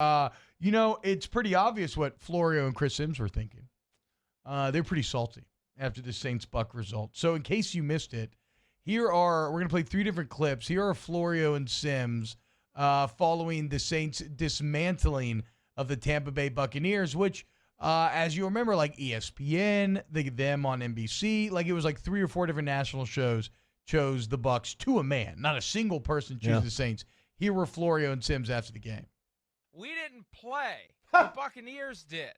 It's pretty obvious what Florio and Chris Sims were thinking. They're pretty salty after the Saints-Buck result. So in case you missed it, we're going to play 3 different clips. Here are Florio and Sims following the Saints' dismantling of the Tampa Bay Buccaneers, which, as you remember, like ESPN, them on NBC, like it was like 3 or 4 different national shows chose the Bucs to a man. Not a single person chose the Saints. Here were Florio and Sims after the game. We didn't play. The Buccaneers did.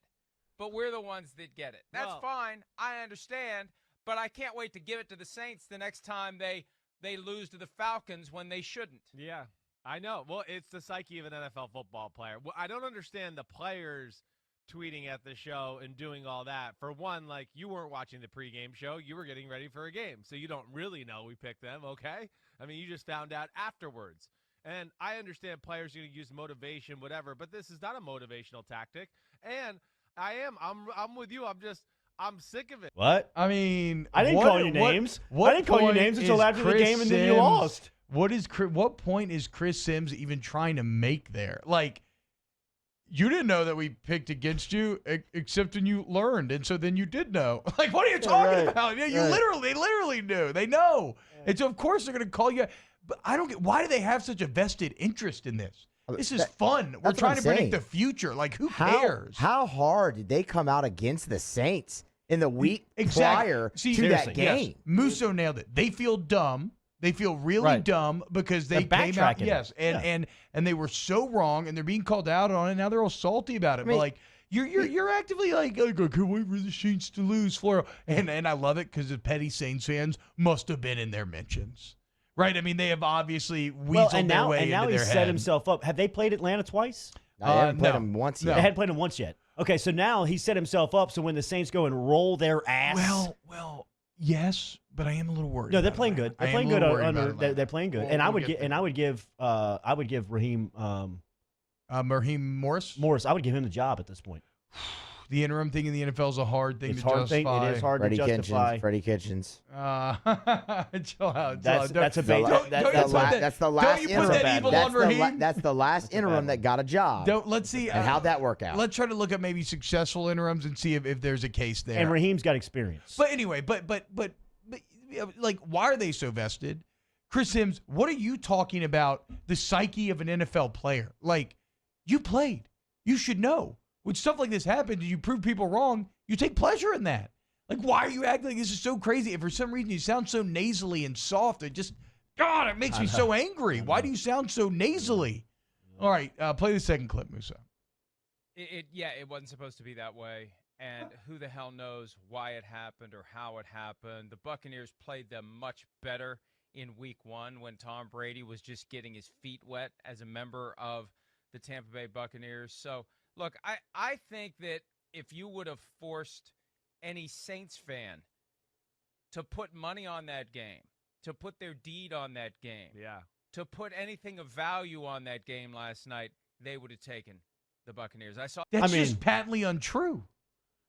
But we're the ones that get it. That's fine. I understand. But I can't wait to give it to the Saints the next time they lose to the Falcons when they shouldn't. Yeah, I know. Well, it's the psyche of an NFL football player. Well, I don't understand the players tweeting at the show and doing all that. For one, like, you weren't watching the pregame show. You were getting ready for a game. So you don't really know we picked them, okay? I mean, you just found out afterwards. And I understand players are going to use motivation, whatever, but this is not a motivational tactic. And I'm with you. I'm sick of it. What? I mean, I didn't call you names. I didn't call you names until after the game, and then you lost. What point is Chris Sims even trying to make there? Like, you didn't know that we picked against you, except when you learned, and so then you did know. Like, what are you talking about? Yeah, they literally knew. They know, and so of course they're going to call you. But I don't get, why do they have such a vested interest in this? This is fun. We're trying to predict the future. Like, who cares? How hard did they come out against the Saints in the week prior to that game? Yes. Musso nailed it. They feel dumb. They feel really dumb because they came out. Yes, and they were so wrong, and they're being called out on it. Now they're all salty about it. But like, you're actively like, I can't wait for the Saints to lose, Florio. And I love it because the petty Saints fans must have been in their mentions. Right, I mean, they have obviously weaseled their way into their head. And now he set himself up. Have they played Atlanta twice? They haven't played them once yet. They hadn't played them once yet. Okay, so now he set himself up so when the Saints go and roll their ass. Well, yes, but I am a little worried. No, they're playing good. They're playing good. They're playing good. And I would give Raheem Raheem Morris. I would give him the job at this point. The interim thing in the NFL is a hard thing to justify. It is hard to justify. Freddie Kitchens. Chill out. That's a bait. That's the last interim. Don't you put that evil on Raheem? That's the last interim that got a job. Let's see. And how'd that work out? Let's try to look at maybe successful interims and see if there's a case there. And Raheem's got experience. But anyway, but like, why are they so vested? Chris Sims, what are you talking about? The psyche of an NFL player. Like, you played. You should know. When stuff like this happens, you prove people wrong, you take pleasure in that. Like, why are you acting like this is so crazy? If for some reason you sound so nasally and soft, it makes me so angry. Why do you sound so nasally? All right, play the second clip, Musa. It wasn't supposed to be that way. And who the hell knows why it happened or how it happened. The Buccaneers played them much better in week 1 when Tom Brady was just getting his feet wet as a member of the Tampa Bay Buccaneers. So, look, I think that if you would have forced any Saints fan to put money on that game, to put their deed on that game, to put anything of value on that game last night, they would have taken the Buccaneers. That's just patently untrue.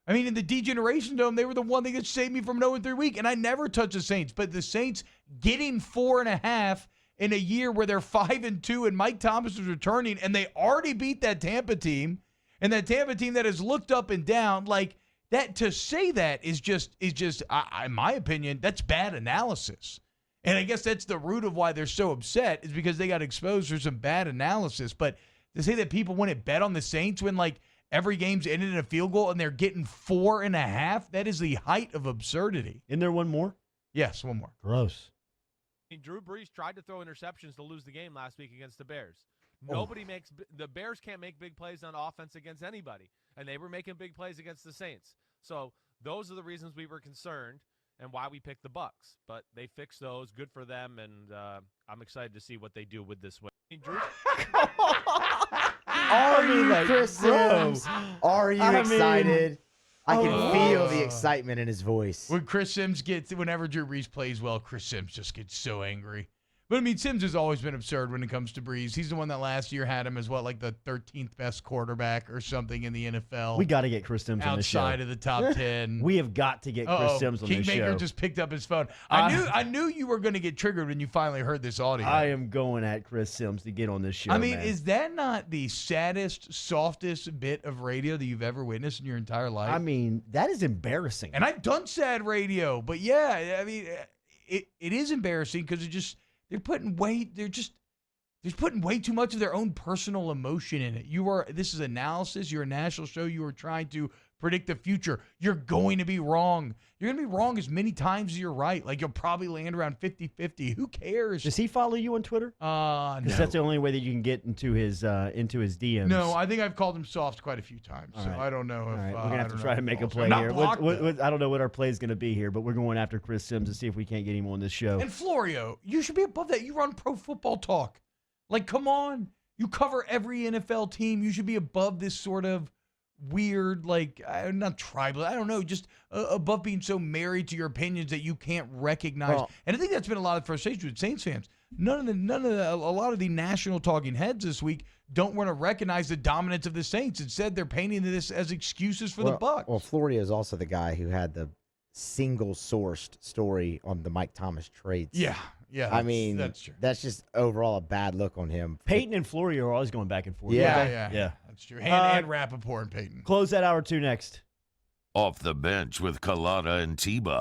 I mean, in the Degeneration Dome, they were the one thing that saved me from 0-3 week, and I never touch the Saints. But the Saints getting 4.5 in a year where they're 5-2 and Mike Thomas is returning, and they already beat that Tampa team. And that Tampa team that has looked up and down, like that, to say that is just, in my opinion, that's bad analysis. And I guess that's the root of why they're so upset, is because they got exposed for some bad analysis. But to say that people wouldn't bet on the Saints when like every game's ended in a field goal and they're getting 4.5, that is the height of absurdity. Isn't there one more? Yes, one more. Gross. Drew Brees tried to throw interceptions to lose the game last week against the Bears. The Bears can't make big plays on offense against anybody, and they were making big plays against the Saints. So those are the reasons we were concerned and why we picked the Bucs. But they fixed those. Good for them, and I'm excited to see what they do with this win. Drew? Are you, Chris Sims? Are you excited? I can feel the excitement in his voice. Whenever Drew Brees plays well, Chris Sims just gets so angry. But, I mean, Sims has always been absurd when it comes to Breeze. He's the one that last year had him as, like the 13th best quarterback or something in the NFL. We got to get Chris Sims on this show. Outside of the top 10. We have got to get Chris Sims on this show. Kingmaker just picked up his phone. I knew you were going to get triggered when you finally heard this audio. I am going at Chris Sims to get on this show, I mean, man. is that not the saddest, softest bit of radio that you've ever witnessed in your entire life? I mean, that is embarrassing. And I've done sad radio, but yeah, I mean, it is embarrassing because they're putting way too much of their own personal emotion in it. This is analysis. You're a national show. You are trying to predict the future. You're going to be wrong. You're going to be wrong as many times as you're right. Like, you'll probably land around 50-50. Who cares? Does he follow you on Twitter? No. Because that's the only way that you can get into his DMs. No, I think I've called him soft quite a few times. All so right. I don't know if All right. We're going to have to try to make a play Not here. blocked, I don't know what our play is going to be here, but we're going after Chris Sims to see if we can't get him on this show. And Florio, you should be above that. You run Pro Football Talk. Like, come on. You cover every NFL team. You should be above this sort of weird, like, not tribal, I don't know, just above being so married to your opinions that you can't recognize. And I think that's been a lot of frustration with Saints fans. A lot of the national talking heads this week don't want to recognize the dominance of the Saints. Instead, they're painting this as excuses for the Bucs. Well, Florio is also the guy who had the single-sourced story on the Mike Thomas trades. Yeah, I mean, that's true. That's just overall a bad look on him. Peyton and Florio are always going back and forth. Yeah. That's true. And Rappaport and Peyton. Close that hour 2 next. Off the bench with Colada and T-Bob.